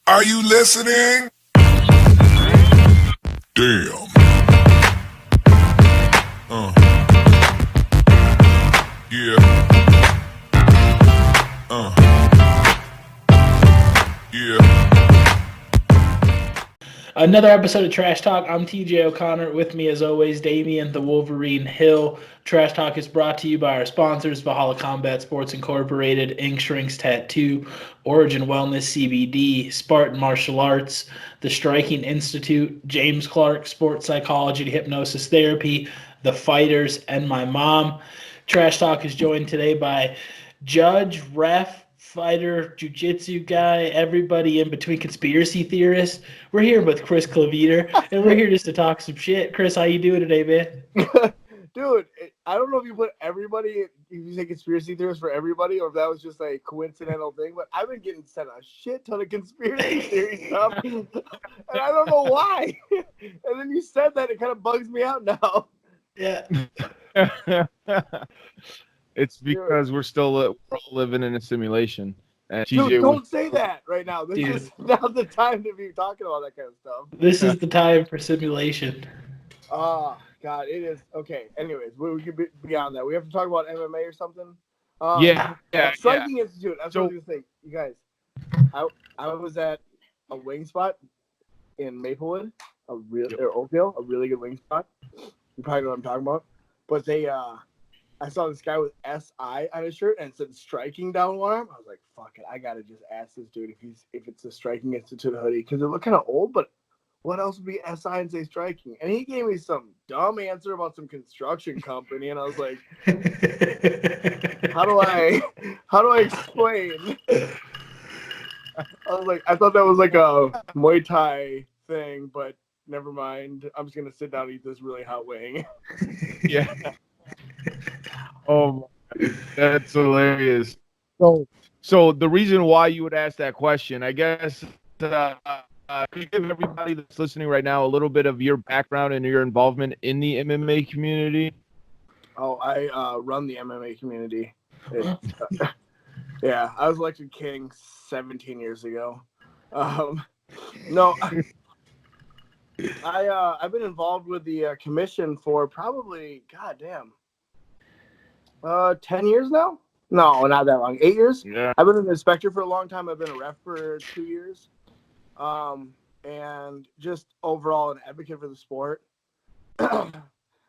Are you listening? Damn. Yeah. Yeah. Another episode of Trash Talk. I'm TJ O'Connor. With me, as always, Damian the Wolverine Hill. Trash Talk is brought to you by our sponsors, Valhalla Combat Sports Incorporated, Ink Shrinks Tattoo, Origin Wellness CBD, Spartan Martial Arts, the Striking Institute, James Clark Sports Psychology to Hypnosis Therapy, The Fighters, and my mom. Trash Talk is joined today by judge, ref, fighter, jiu-jitsu guy, everybody in between, conspiracy theorists. We're here with Chris Klavetter, and we're here just to talk some shit. Chris, how you doing today, man? Dude, I don't know if you put everybody, if you say conspiracy theorists for everybody, or if that was just a coincidental thing, but I've been getting sent a shit ton of conspiracy theory stuff, and I don't know why. And then you said that, it kind of bugs me out now. Yeah. It's because we're all living in a simulation. And Dude, don't say that right now. This Dude. is not the time to be talking about that kind of stuff. This is the time for simulation. Oh, God, it is. Okay, anyways, we can be beyond that. We have to talk about MMA or something. Yeah. Striking Institute. That's what I was going to say. You guys, I was at a wing spot in Maplewood, or Oakdale, a really good wing spot. You probably know what I'm talking about. But I saw this guy with SI on his shirt and it said striking down one arm. I was like, fuck it. I got to just ask this dude if it's a Striking Institute hoodie. Because it looked kind of old, but what else would be SI and say striking? And he gave me some dumb answer about some construction company. And I was like, how do I explain? I thought that was like a Muay Thai thing, but never mind. I'm just going to sit down and eat this really hot wing. Yeah. Oh, that's hilarious. So the reason why you would ask that question, I guess, could you give everybody that's listening right now a little bit of your background and your involvement in the MMA community? Oh, I run the MMA community. Yeah, I was elected king 17 years ago. No, I've been involved with the commission for probably, goddamn, 10 years now? No, not that long. 8 years? Yeah. I've been an inspector for a long time. I've been a ref for 2 years. And just overall an advocate for the sport. Doing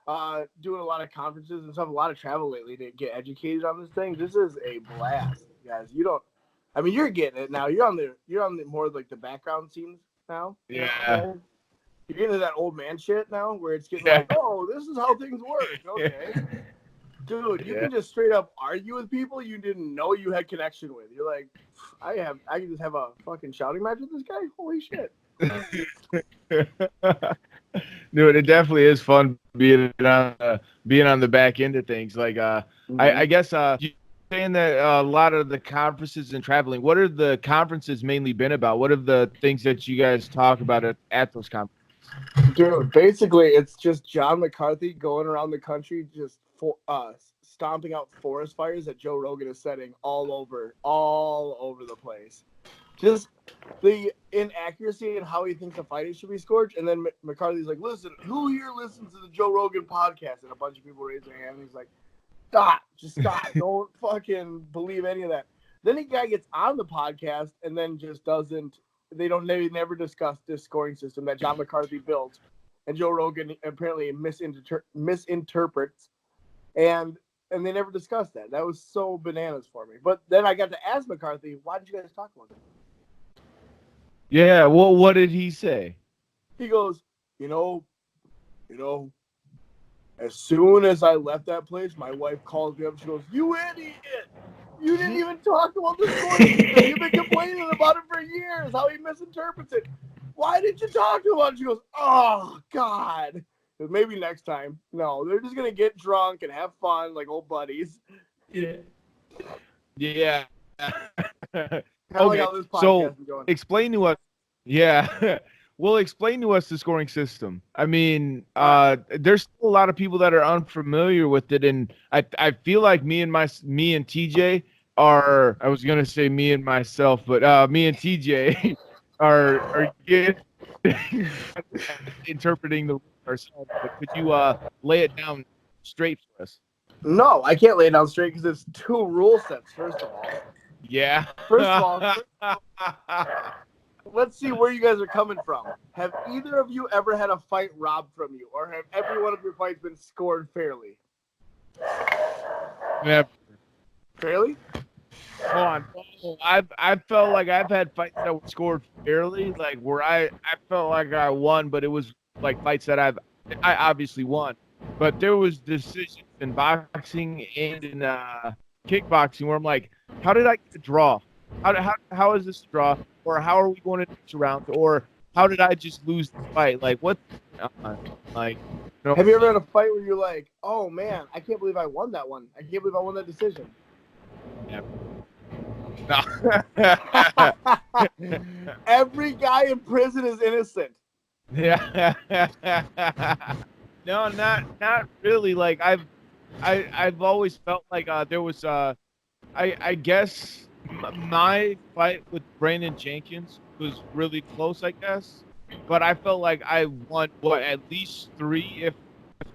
a lot of conferences and stuff, a lot of travel lately to get educated on this thing. This is a blast, guys. You're getting it now. You're on the more like the background scenes now. Yeah. You're getting to that old man shit now where it's getting like, oh, this is how things work. Okay. Dude, you can just straight up argue with people you didn't know you had connection with. You're like, I can just have a fucking shouting match with this guy? Holy shit. Dude, it definitely is fun being on the back end of things. Like, I guess you're saying that a lot of the conferences and traveling, what are the conferences mainly been about? What are the things that you guys talk about at those conferences? Dude, basically, it's just John McCarthy going around the country just stomping out forest fires that Joe Rogan is setting all over the place. Just the inaccuracy in how he thinks a fighter should be scored. And then McCarthy's like, listen, who here listens to the Joe Rogan podcast? And a bunch of people raise their hand. And he's like, just stop. Don't fucking believe any of that. Then the guy gets on the podcast and then just doesn't. They never discuss this scoring system that John McCarthy built, and Joe Rogan apparently misinterprets, and they never discussed that. That was so bananas for me. But then I got to ask McCarthy, why did you guys talk about it? Yeah, well, what did he say? He goes, as soon as I left that place, my wife calls me up. She goes, you idiot! You didn't even talk about the scoring system. You've been complaining about it for years, how he misinterprets it. Why didn't you talk to him about it? She goes, oh, God. Maybe next time. No, they're just going to get drunk and have fun like old buddies. Yeah. Okay, so explain to us. Yeah. Well, explain to us the scoring system. I mean, there's still a lot of people that are unfamiliar with it, and I feel like me and TJ are. I was gonna say me and myself, but me and TJ are getting interpreting the rules ourselves, but could you lay it down straight for us? No, I can't lay it down straight because it's 2 rule sets. Yeah. First of all, let's see where you guys are coming from. Have either of you ever had a fight robbed from you, or have every one of your fights been scored fairly? Never. Fairly? Hold on. I felt like I've had fights that were scored fairly, like where I felt like I won, but it was like fights that I obviously won. But there was decisions in boxing and in kickboxing where I'm like, how did I get a draw? How is this a draw? Or how are we going to next round? Or how did I just lose the fight? Like what? Like, you know, Have you ever had a fight where you're like, oh man, I can't believe I won that one. I can't believe I won that decision. No. Every guy in prison is innocent. Yeah. No, not really. Like I've always felt like there was I guess my fight with Brandon Jenkins was really close, I guess. But I felt like I won at least 3, if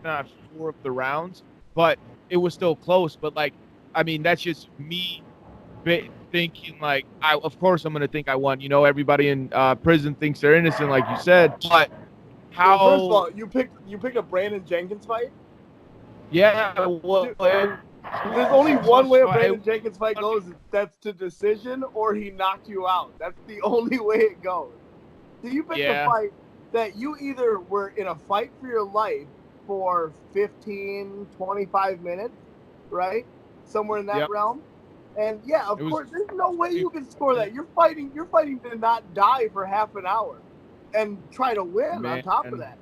not 4 of the rounds. But it was still close. But like, I mean, that's just me thinking like, of course I'm gonna think I won. You know, everybody in prison thinks they're innocent, like you said. But how? Well, first of all, you picked a Brandon Jenkins fight. Yeah, well, There's only one way a Brandon Jenkins fight goes. That's to decision, or he knocked you out. That's the only way it goes. So you picked a fight that you either were in a fight for your life for 15, 25 minutes, right? Somewhere in that realm. And yeah, of course, there's no way you can score that. You're fighting to not die for half an hour and try to win on top of that.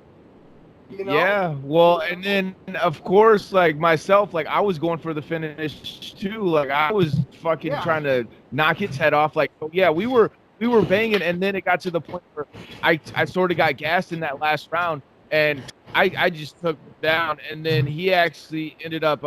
You know? Yeah, well, and then of course, like myself, like I was going for the finish too. Like I was fucking trying to knock his head off. Like, yeah, we were banging, and then it got to the point where I sort of got gassed in that last round, and I just took him down, and then he actually ended up.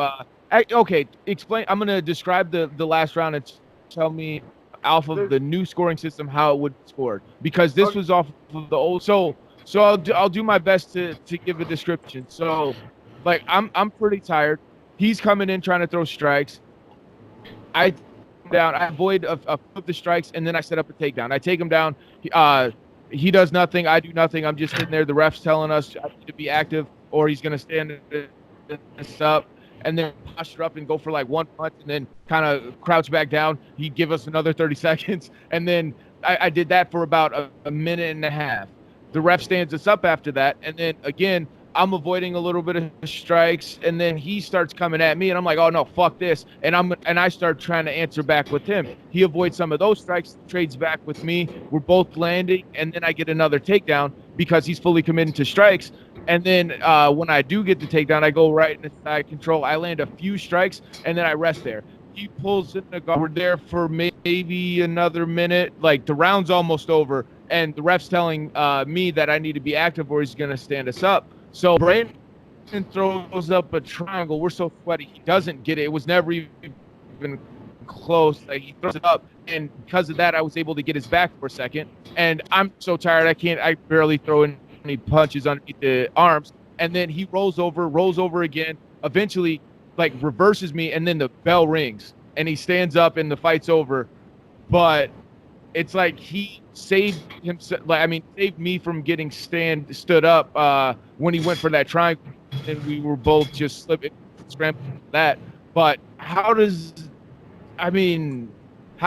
Okay, explain. I'm gonna describe the last round and tell me off of the new scoring system how it would be scored, because this was off of the old. So I'll do my best to give a description. So, like I'm pretty tired. He's coming in trying to throw strikes. I avoid a few of the strikes, and then I set up a takedown. I take him down. He does nothing. I do nothing. I'm just sitting there. The ref's telling us I need to be active, or he's gonna stand this up, and then posture up and go for like one punch, and then kind of crouch back down. He'd give us another 30 seconds, and then I did that for about a minute and a half. The ref stands us up after that, and then again I'm avoiding a little bit of strikes, and then he starts coming at me, and I'm like, oh no, fuck this, and I start trying to answer back with him. He avoids some of those strikes, trades back with me. We're both landing, and then I get another takedown because he's fully committed to strikes. And then when I do get the takedown, I go right into side control. I land a few strikes, and then I rest there. He pulls in the guard. We're there for maybe another minute. Like the round's almost over, and the ref's telling me that I need to be active or he's going to stand us up. So Brandon throws up a triangle. We're so sweaty. He doesn't get it. It was never even close. Like, he throws it up, and because of that, I was able to get his back for a second. And I'm so tired. I barely throw any punches underneath the arms. And then he rolls over again. Eventually, like, reverses me, and then the bell rings, and he stands up, and the fight's over. But it's like he saved himself. Like, I mean, saved me from getting stood up when he went for that triangle, and we were both just scrambling for that. But how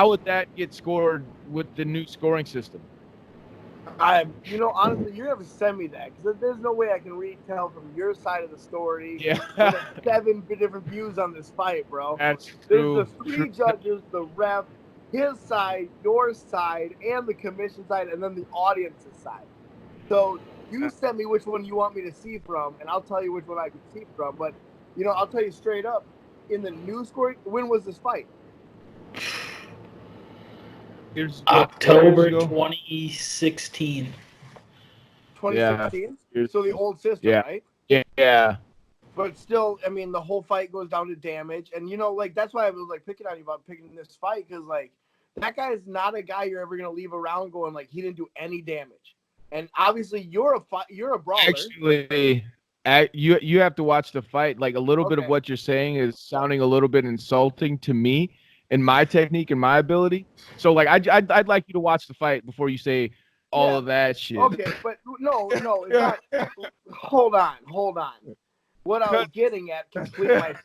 would that get scored with the new scoring system? Honestly, you're gonna have to send me that, because there's no way I can retell from your side of the story. Yeah. There's 7 different views on this fight, bro. That's true. There's the 3 judges, the ref, his side, your side, and the commission side, and then the audience's side. So you send me which one you want me to see from, and I'll tell you which one I can see from. But, I'll tell you straight up, in the new scoring, when was this fight? October 2016. 2016? Yeah. So the old system, right? Yeah. But still, I mean, the whole fight goes down to damage. And, that's why I was, picking on you about picking this fight, because, that guy is not a guy you're ever gonna leave around going like he didn't do any damage. And obviously, you're a brawler. Actually, you have to watch the fight. Like a little bit of Okay. what you're saying is sounding a little bit insulting to me and my technique and my ability. So like I'd like you to watch the fight before you say all of that shit. Okay, but no, it's not. Hold on. What I was getting at completely.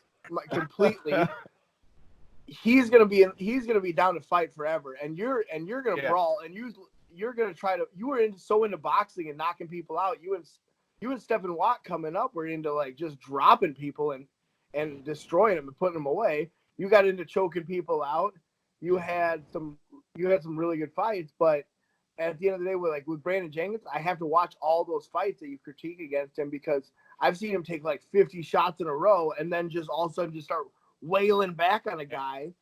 He's gonna be down to fight forever, and you're gonna brawl, and you're gonna try to. You were so into boxing and knocking people out. You and Stephen Watt coming up were into like just dropping people and destroying them and putting them away. You got into choking people out. You had some really good fights, but at the end of the day, with Brandon Jenkins, I have to watch all those fights that you critique against him because I've seen him take like 50 shots in a row and then just all of a sudden just start wailing back on a guy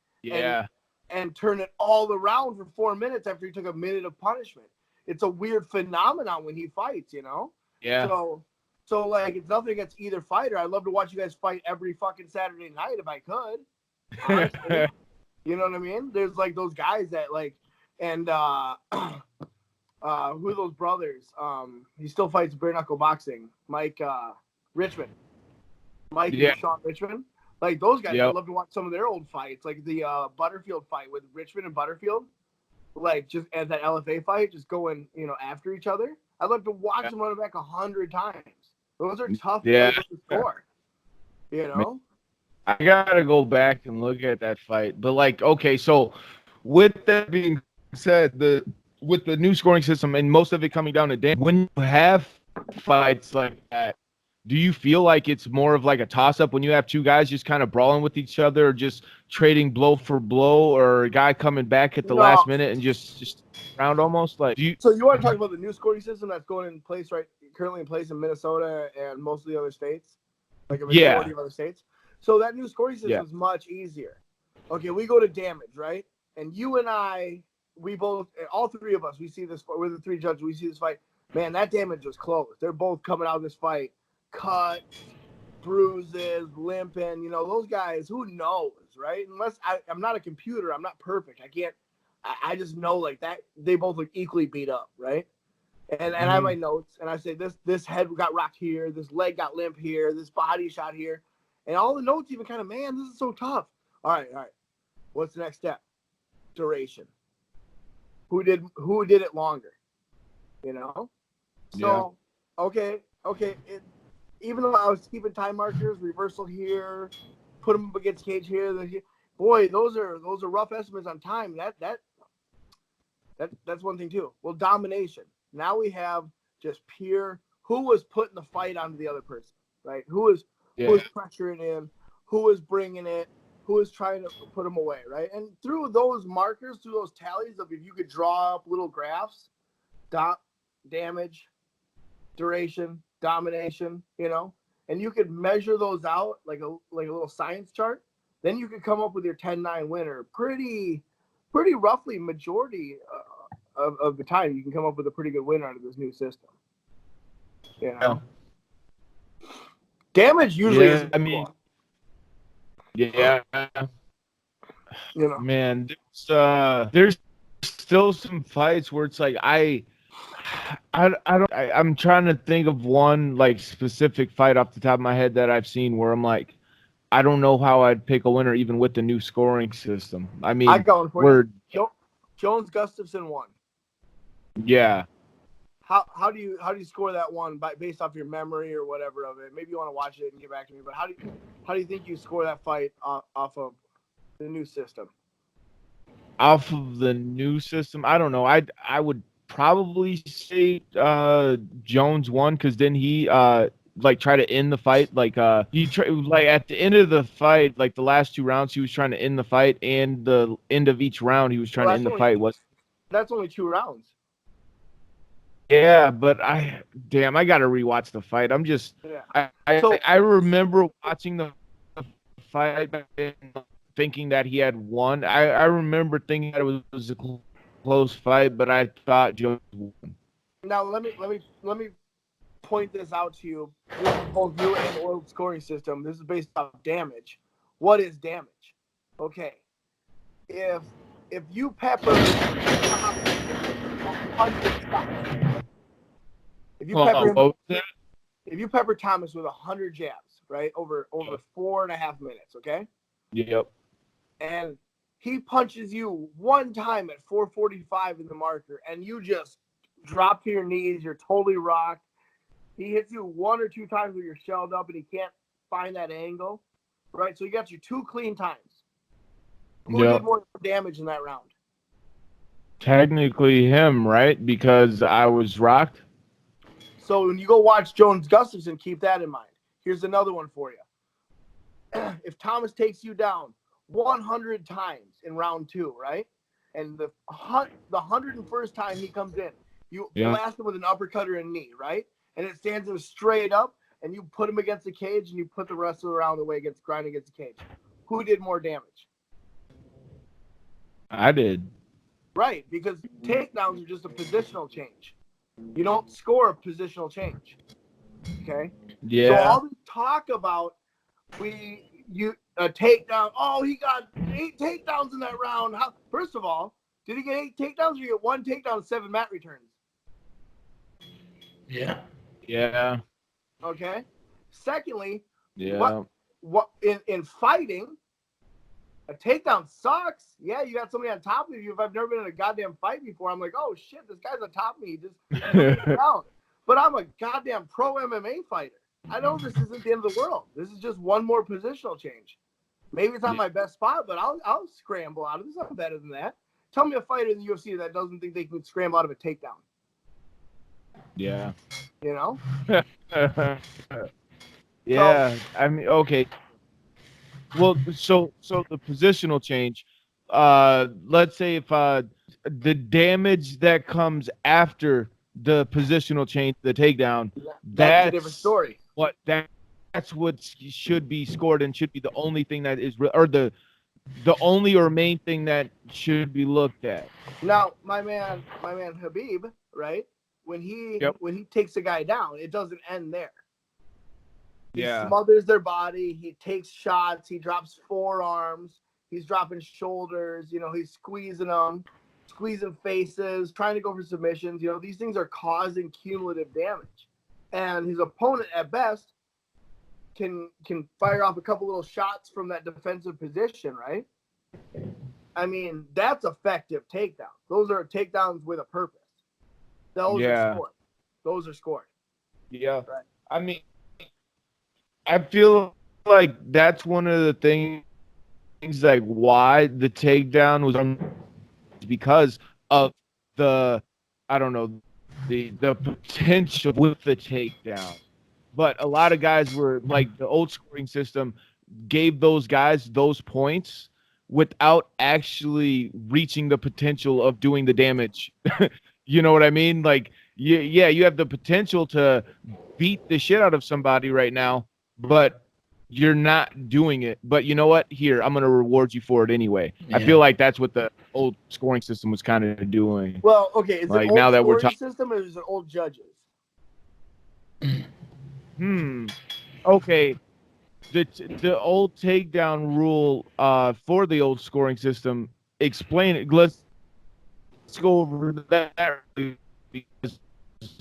and turn it all around for 4 minutes after he took a minute of punishment. It's a weird phenomenon when he fights, you know? Yeah. So like, it's nothing against either fighter. I'd love to watch you guys fight every fucking Saturday night if I could. Honestly. You know what I mean? There's like those guys that like, and who are those brothers? He still fights bare knuckle boxing. Mike Richmond. Mike and Sean Richmond. Like those guys, I'd love to watch some of their old fights, like the Butterfield fight with Richmond and Butterfield. Like just as that LFA fight, just going, after each other. I'd love to watch them run it back 100 times. Those are tough fights to score. You know? I gotta go back and look at that fight. But like, okay, so with that being said, with the new scoring system and most of it coming down to damage, when you have fights like that, do you feel like it's more of like a toss-up when you have two guys just kind of brawling with each other, or just trading blow for blow, or a guy coming back at the last minute and just round almost? Like, So you want to talk about the new scoring system that's currently in place in Minnesota and most of the other states, like a majority of other states? So that new scoring system is much easier. Okay, we go to damage, right? And you and I, all three of us, we see this. We're the three judges. We see this fight. Man, that damage was close. They're both coming out of this fight cuts, bruises, limping. Those guys. Who knows, right? Unless I'm not a computer, I'm not perfect. I can't. I just know like that. They both look equally beat up, right? And I have my notes, and I say this head got rocked here, this leg got limp here, this body shot here, and all the notes even kind of, man, this is so tough. All right. What's the next step? Duration. Who did it longer? So okay. Even though I was keeping time markers, reversal here, put them up against cage here, boy, those are rough estimates on time. That's one thing too. Well, domination. Now we have just pure who was putting the fight onto the other person, right? Who was pressuring in, who was bringing it, who was trying to put them away, right? And through those markers, through those tallies of if you could draw up little graphs, damage, duration, domination, and you could measure those out like a little science chart, then you could come up with your 10-9 winner pretty roughly majority of the time. You can come up with a pretty good winner out of this new system. Damage usually is. Man, there's still some fights where it's like I'm trying to think of one like specific fight off the top of my head that I've seen where I'm like, I don't know how I'd pick a winner even with the new scoring system. I mean, Jones Gustafson won. Yeah. How do you score that one based off your memory or whatever of it? Maybe you want to watch it and get back to me. But how do you think you score that fight off of the new system? Off of the new system, I don't know. I would probably say Jones won because then he try to end the fight. Like at the end of the fight, like the last 2 rounds, he was trying to end the fight, and the end of each round, he was trying to end the fight. That's only 2 rounds. Yeah, but I gotta rewatch the fight. I'm just I remember watching the fight and thinking that he had won. I remember thinking that it was a close fight, but I thought Jones won. Now let me point this out to you. This is both new and old scoring system. This is based off damage. What is damage? Okay, if if you pepper if you pepper him, what was that? if you pepper Thomas with 100 jabs, right, over 4.5 minutes, okay, Yep. and he punches you one time at 4:45 in the marker, and you just drop to your knees, you're totally rocked. He hits you 1 or 2 times where you're shelled up and he can't find that angle, right? So you got your 2 clean times. Who did more damage in that round? Technically him, right? Because I was rocked. So when you go watch Jones Gustafson, keep that in mind. Here's another one for you. If Thomas takes you down 100 times in round 2, right? And the 101st time he comes in, you blast him with an uppercut or a knee, right? And it stands him straight up, and you put him against the cage, and you put the rest of the round away grinding against the cage. Who did more damage? I did. Right, because takedowns are just a positional change. You don't score a positional change. Okay? Yeah. So all this talk about a takedown, oh, he got 8 takedowns in that round. First of all, did he get 8 takedowns or get 1 takedown and 7 mat returns? Yeah. Yeah. Okay. Secondly, Yeah. what in fighting, a takedown sucks. Yeah, you got somebody on top of you. If I've never been in a goddamn fight before, I'm like, oh shit, this guy's on top of me. Just put me down. But I'm a goddamn pro MMA fighter. I know this isn't the end of the world. This is just one more positional change. Maybe it's not my best spot, but I'll scramble out of this. I'm better than that. Tell me a fighter in the UFC that doesn't think they can scramble out of a takedown. Yeah. You know? Yeah. I mean, okay. Well, so the positional change. Let's say if the damage that comes after the positional change, the takedown, that's a different story. That's what should be scored and should be the only thing that is, or the only or main thing that should be looked at. Now, my man Habib, right? When he takes a guy down, it doesn't end there. He smothers their body. He takes shots. He drops forearms. He's dropping shoulders. You know, he's squeezing them, squeezing faces, trying to go for submissions. You know, these things are causing cumulative damage. And his opponent, at best, can fire off a couple little shots from that defensive position, right? I mean, that's effective takedown. Those are takedowns with a purpose. Those are scored. Those are scored. Yeah. Right. I mean, I feel like that's one of the things like why the takedown was because of the potential with the takedown. But a lot of guys were like the old scoring system gave those guys those points without actually reaching the potential of doing the damage. You know what I mean? Like, you have the potential to beat the shit out of somebody right now, but you're not doing it. But you know what? Here, I'm going to reward you for it anyway. Yeah. I feel like that's what the old scoring system was kind of doing. Well, okay. Is like, it old now that scoring we're system or is it old judges? Okay. The old takedown rule for the old scoring system, explain it. Let's go over that because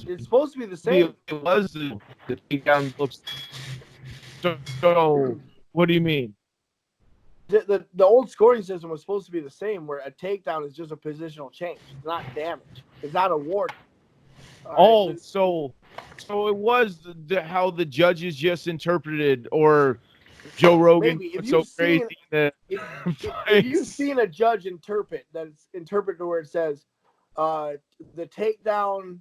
it's supposed to be the same. It was the takedown looks. So what do you mean? The old scoring system was supposed to be the same, where a takedown is just a positional change. It's not damage. It's not awarded. Right? So it was how the judges just interpreted, or Joe Rogan was so crazy that if you've seen a judge interpret where it says the takedown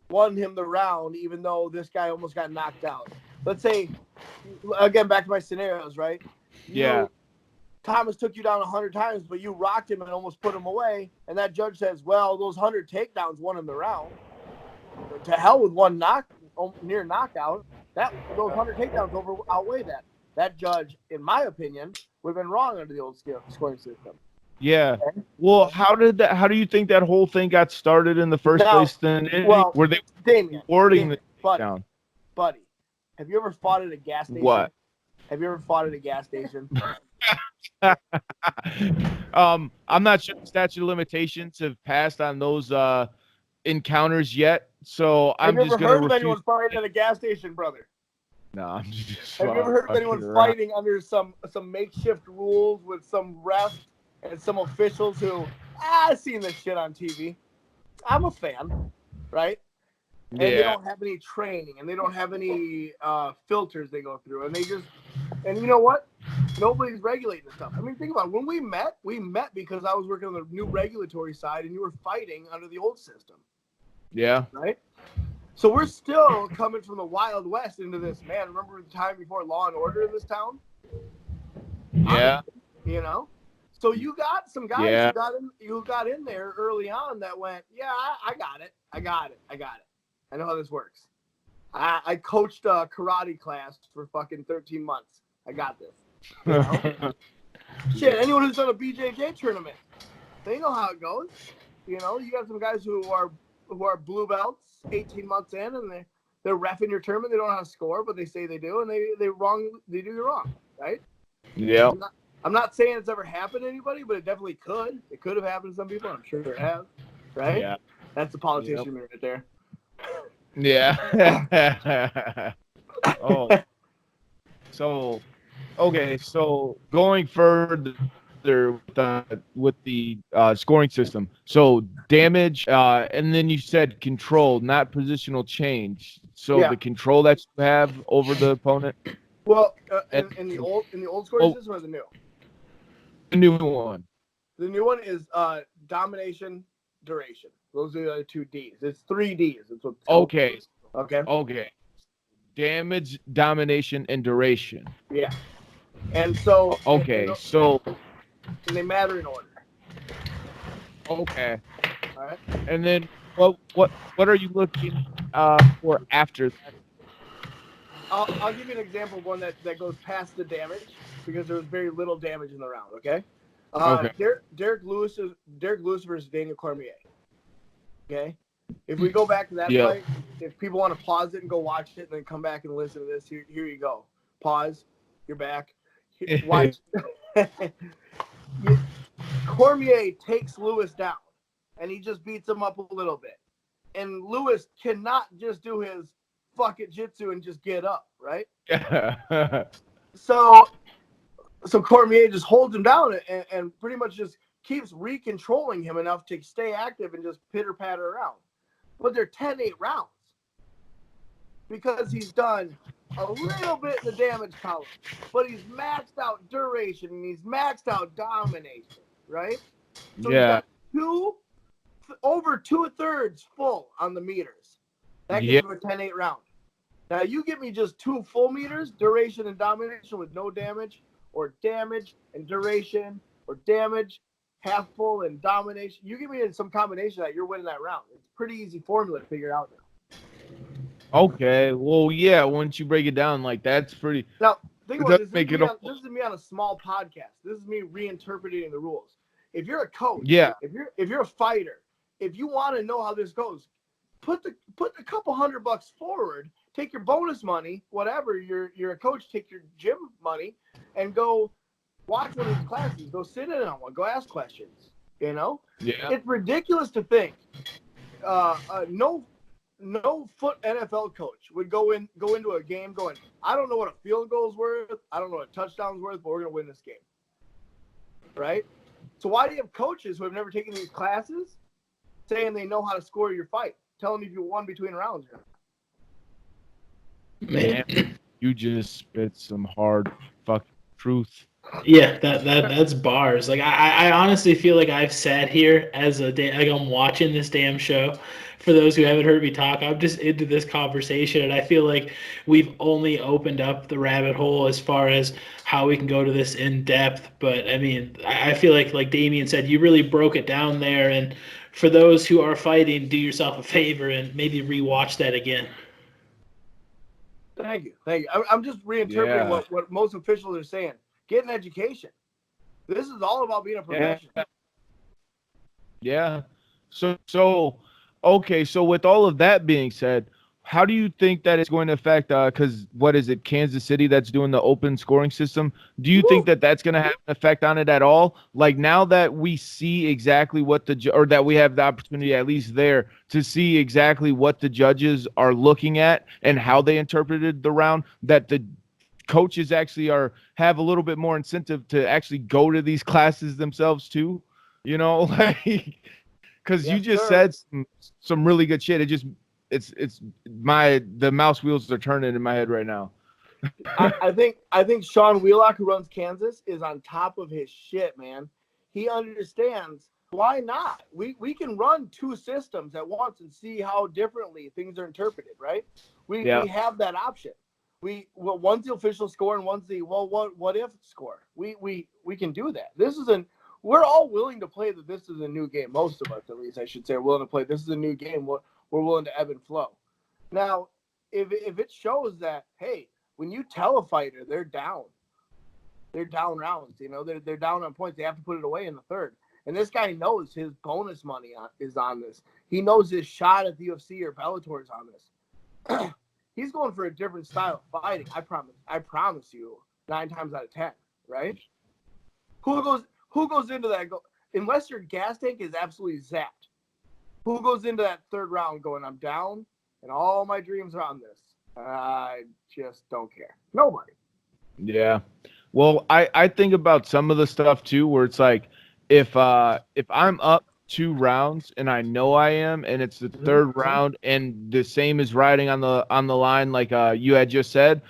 won him the round, even though this guy almost got knocked out. Let's say, again, back to my scenarios, right? Thomas took you down 100 times, but you rocked him and almost put him away. And that judge says, well, those 100 takedowns won him the round. To hell with one near knockout. Those 100 takedowns outweigh that. That judge, in my opinion, would have been wrong under the old scoring system. Yeah. Okay. Well, how do you think that whole thing got started in the first place then? Were they awarding the takedown? Buddy, have you ever fought at a gas station? What? Have you ever fought at a gas station? I'm not sure the statute of limitations have passed on those encounters yet, so Have I'm you just ever gonna heard of refuse. anyone fighting at a gas station, brother? No, I'm just Have you ever heard of fucking anyone around. fighting under some makeshift rules with some refs and some officials who I've seen this shit on TV. I'm a fan, right? And they Yeah, don't have any training and they don't have any filters they go through, and you know what? Nobody's regulating this stuff. I mean, think about it. When we met because I was working on the new regulatory side and you were fighting under the old system, yeah, right? So we're still coming from the Wild West into this, man. Remember the time before Law and Order in this town? yeah, Honestly, you know? So you got some guys yeah. who got in there early on that went, yeah, I got it. I know how this works. I coached a karate class for fucking 13 months. I got this. You know? Shit, anyone who's done a BJJ tournament, they know how it goes. You know, you got some guys who are blue belts 18 months in, and they're reffing your tournament. They don't know how to score, but they say they do, and they do you wrong, right? Yeah. I'm not saying it's ever happened to anybody, but it definitely could. It could have happened to some people. I'm sure it has, right? Yeah. That's the politician right there. Yeah. Oh, so okay. So going further with the scoring system. So damage, and then you said control, not positional change. So Yeah. the control that you have over the opponent. Well, And in the old scoring system or the new? the new one. The new one is domination, duration. Those are the other two Ds. It's 3 Ds. It's what Okay. Okay. Okay. Damage, domination, and duration. Yeah. And so Okay. So and they matter in order. okay. All right. And then what are you looking for after that? I'll give you an example of one that goes past the damage because there was very little damage in the round. Okay. Okay. Derek Lewis versus Daniel Cormier. Okay. If we go back to that Yeah. fight, if people want to pause it and go watch it and then come back and listen to this, here you go. Pause. You're back. Watch. Cormier takes Lewis down, and he just beats him up a little bit. And Lewis cannot just do his fuck it jitsu and just get up, right? Yeah. So Cormier just holds him down and pretty much just keeps recontrolling him enough to stay active and just pitter-patter around. But they're 10-8 rounds because he's done a little bit in the damage column, but he's maxed out duration and he's maxed out domination, right? So Yeah. he's got over 2/3 full on the meters. That gives you a 10-8 round. Now you give me just 2 full meters, duration and domination with no damage, or damage and duration, or damage, half full and domination. You give me some combination of that, you're winning that round. It's a pretty easy formula to figure out now. Okay. Well, yeah. Once you break it down, like that's pretty. Now think about this. This This is me on a small podcast. This is me reinterpreting the rules. If you're a coach, Yeah. If you're a fighter, if you want to know how this goes, put a couple $100 forward. Take your bonus money, whatever. You're a coach. Take your gym money, and go watch one of these classes. Go sit in on one. Go ask questions. You know, Yeah. it's ridiculous to think no foot NFL coach would go into a game going, I don't know what a field goal's worth. I don't know what a touchdown's worth, but we're gonna win this game. Right? So why do you have coaches who have never taken these classes saying they know how to score your fight, telling you if you won between rounds or not? Man, You just spit some hard fucking truth. yeah, that's bars. Like I honestly feel like I've sat here like I'm watching this damn show. For those who haven't heard me talk, I'm just into this conversation, and I feel like we've only opened up the rabbit hole as far as how we can go to this in depth. But I mean, I feel like Damien said, you really broke it down there. And for those who are fighting, do yourself a favor and maybe rewatch that again. Thank you. I'm just reinterpreting what most officials are saying. Get an education. This is all about being a professional. Yeah. So okay. So with all of that being said, how do you think that it's going to affect? Because what is it, Kansas City that's doing the open scoring system? Do you think that that's going to have an effect on it at all? Like now that we see exactly what or that we have the opportunity, at least there, to see exactly what the judges are looking at and how they interpreted the round, that the coaches actually have a little bit more incentive to actually go to these classes themselves too, like because you Yes, just sir. said some really good shit. The mouse wheels are turning in my head right now. I think Sean Wheelock, who runs Kansas, is on top of his shit, man. He understands why not. We can run two systems at once and see how differently things are interpreted, right? We have that option. One's the official score and one's the what if score. We can do that. We're all willing to play that this is a new game. Most of us, at least, I should say, are willing to play. This is a new game. We're willing to ebb and flow. Now, if it shows that, hey, when you tell a fighter they're down rounds, they're down on points, they have to put it away in the third. And this guy knows his bonus money is on this. He knows his shot at the UFC or Bellator is on this. He's going for a different style of fighting. I promise you, 9 times out of 10, right? Who goes into that unless your gas tank is absolutely zapped? Who goes into that third round going, I'm down and all my dreams are on this? I just don't care. Nobody. Yeah. Well, I think about some of the stuff too, where it's like if I'm up 2 rounds and I know I am, and it's the third round, and the same is riding on the line, like you had just said,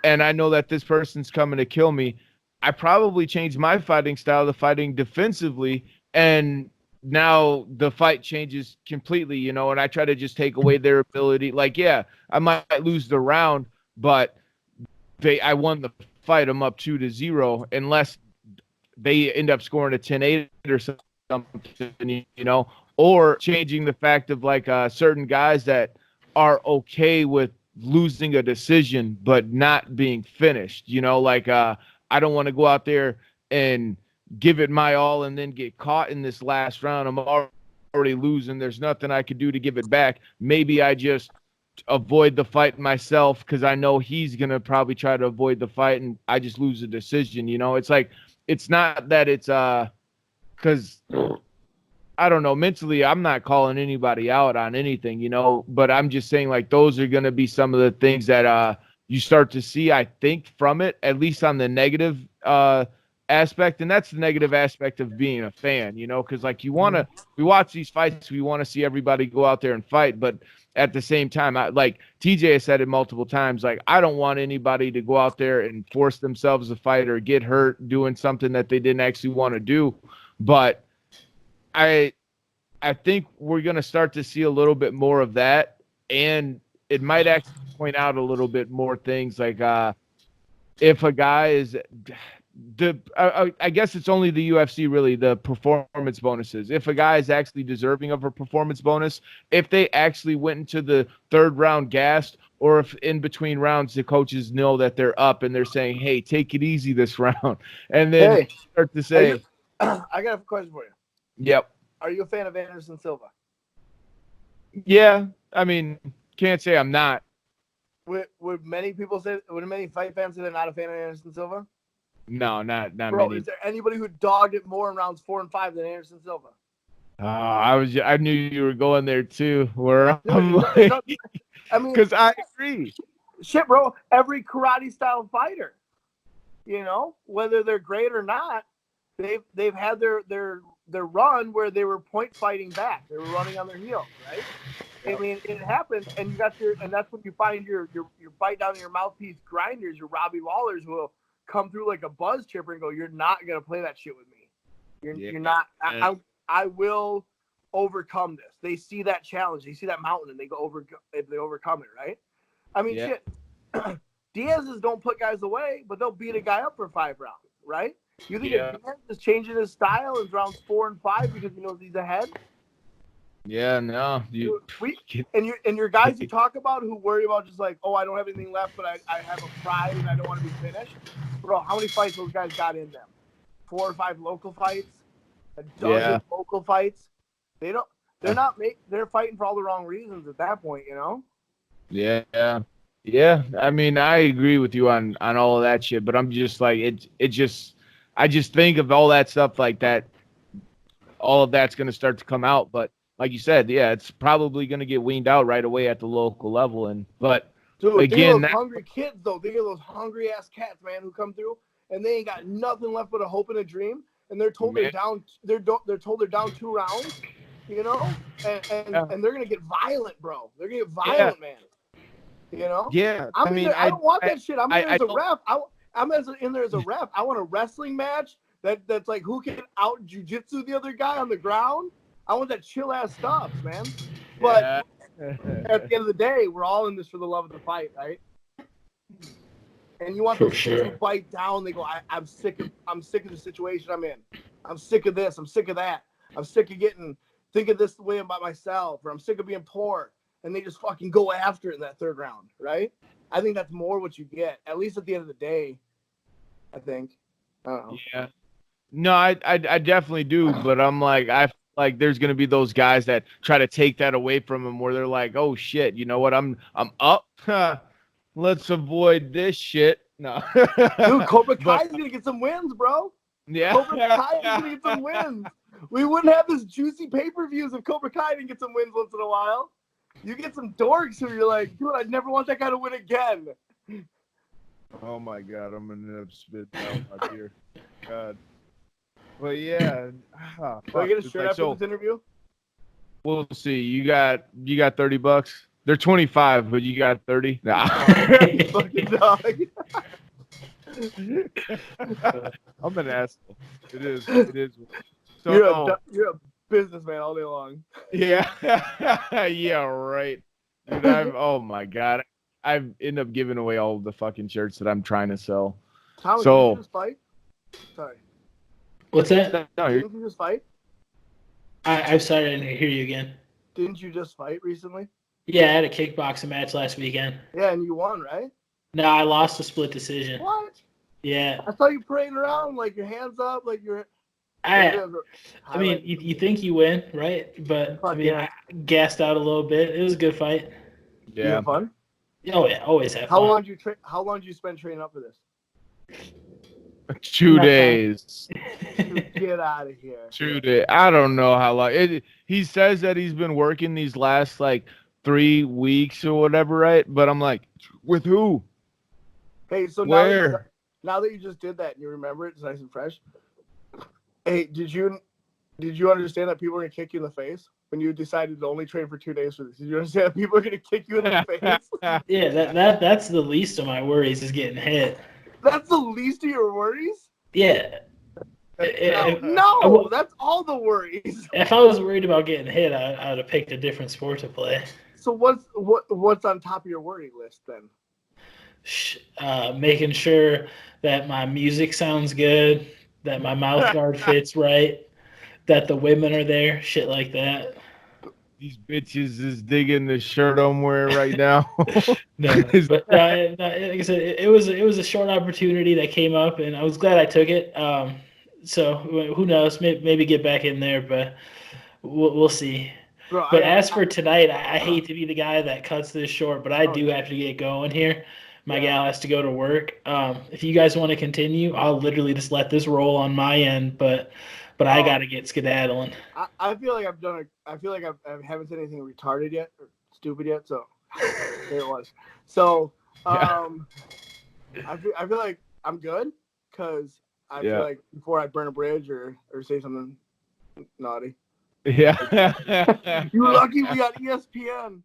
and I know that this person's coming to kill me, I probably change my fighting style to fighting defensively, and now the fight changes completely, and I try to just take away their ability. Like, yeah, I might lose the round, but I won the fight. I'm up 2-0, unless they end up scoring a 10-8 or something, or changing the fact of like certain guys that are okay with losing a decision but not being finished. Like I don't want to go out there and give it my all and then get caught in this last round. I'm already losing. There's nothing I could do to give it back. Maybe I just avoid the fight myself because I know he's going to probably try to avoid the fight and I just lose a decision. It's like, it's not that it's because I don't know, mentally I'm not calling anybody out on anything, but I'm just saying like those are going to be some of the things that you start to see, I think, from it, at least on the negative aspect. And that's the negative aspect of being a fan, because like we watch these fights, we want to see everybody go out there and fight, but at the same time, like TJ has said it multiple times, like I don't want anybody to go out there and force themselves to fight or get hurt doing something that they didn't actually want to do. But I think we're going to start to see a little bit more of that, and it might actually point out a little bit more things like if a guy is I guess it's only the UFC really, the performance bonuses. If a guy is actually deserving of a performance bonus, if they actually went into the third round gassed, or if in between rounds the coaches know that they're up and they're saying, hey, take it easy this round, and then start to say, I got a question for you. Yep. Are you a fan of Anderson Silva? Yeah, I mean, can't say I'm not. Would many fight fans say they're not a fan of Anderson Silva? No, not Bro, many. is there anybody who dogged it more in rounds 4 and 5 than Anderson Silva? I knew you were going there too. Where I'm like, I mean, because I agree. Shit, bro. Every karate style fighter, whether they're great or not, they've had their run where they were point fighting back. They were running on their heels, right? I mean, it happens, and that's when you find your bite down in your mouthpiece grinders, your Robbie Wallers, who will come through like a buzz chipper and go, "You're not gonna play that shit with me. You're not. I will overcome this." They see that challenge, they see that mountain, and they overcome it, right? I mean, shit. Diaz's don't put guys away, but they'll beat a guy up for 5 rounds, right? You think Diaz is changing his style in rounds 4 and 5 because he knows he's ahead? Yeah, no. And your guys you talk about who worry about just like, oh, I don't have anything left, but I have a pride and I don't want to be finished. Bro, how many fights those guys got in them? 4 or 5 local fights, a dozen local fights. They're fighting for all the wrong reasons at that point, Yeah. Yeah. I mean, I agree with you on all of that shit, but I'm just like I just think of all that stuff like that. All of that's going to start to come out, but like you said, yeah, it's probably going to get weaned out right away at the local level. But Dude, think of again, those hungry kids, though. Think of those hungry ass cats, man, who come through and they ain't got nothing left but a hope and a dream, and they're told they're man, down. They're told they're down 2 rounds, yeah, and they're gonna get violent, bro. They're gonna get yeah, violent, man. You know. yeah. I'm I in mean, there. I don't want that shit. I'm in there I as a don't, ref. In there as a ref. I want a wrestling match that's like who can out jujitsu the other guy on the ground. I want that chill ass stuff, man. But yeah. at the end of the day, we're all in this for the love of the fight, right? And you want For those kids sure. who bite down. They go, I'm sick of the situation I'm in. I'm sick of this. I'm sick of that. I'm sick of thinking this way about myself, or I'm sick of being poor. And they just fucking go after it in that third round, right? I think that's more what you get, at least at the end of the day. I think. I don't know. Yeah. No, I definitely do, but I'm like I feel like there's gonna be those guys that try to take that away from them, where they're like, oh shit, you know what? I'm up. Let's avoid this shit. No, Dude, Cobra but Kai's gonna get some wins, bro. yeah, Cobra Kai is gonna get some wins. We wouldn't have this juicy pay-per-views if Cobra Kai didn't get some wins once in a while. You get some dorks who you're like, dude, I'd never want that guy to win again. Oh my god, I'm gonna end up spitting out my beer. God. But yeah, Do I get a It's shirt like, after so this interview? we'll see. You got $30. They're 25, but you got 30. Nah. You fucking dog. I'm an asshole. It is. It is. So You're a businessman all day long. yeah, yeah, right. Dude, oh my god, I've ended up giving away all of the fucking shirts that I'm trying to sell. Thomas, So- didn't you just fight? Sorry. What's that? No, Didn't you just fight? I'm sorry, I didn't hear you again. Didn't you just fight recently? Yeah, I had a kickboxing match last weekend. Yeah, and you won, right? No, I lost a split decision. What? Yeah. I saw you parading around like your hands up, like you're. I mean, you think you win, right? But Fuck I mean, yeah. I gassed out a little bit. It was a good fight. You Yeah. have fun? Oh yeah, always have How fun. long did you spend training up for this? 2 Nothing. days. Get out of here. 2 days. I don't know how long. He says that he's been working these last like 3 weeks or whatever, right? But I'm like, with who? Hey, so Where? now that you just did that and you remember it, it's nice and fresh. Hey, did you understand that people are gonna kick you in the face when you decided to only train for 2 days for this? Did you understand that people are gonna kick you in the face? Yeah, that's the least of my worries is getting hit. That's the least of your worries? Yeah. No, that's all the worries. If I was worried about getting hit, I'd have picked a different sport to play. So what's on top of your worry list then? Making sure that my music sounds good, that my mouth guard fits right, that the women are there, shit like that. These bitches is digging the shirt I'm wearing right now. No, but like I said, it was a short opportunity that came up, and I was glad I took it. So who knows? Maybe get back in there, but we'll see. Bro, But as for tonight, I hate to be the guy that cuts this short, but I do have to get going here. My gal has to go to work. If you guys want to continue, I'll literally just let this roll on my end, but I got to get skedaddling. I feel like I feel like I haven't said anything retarded yet or stupid yet, so there it was. So I feel like I'm good because I feel like before I burn a bridge or say something naughty. Yeah. You're lucky we got ESPN.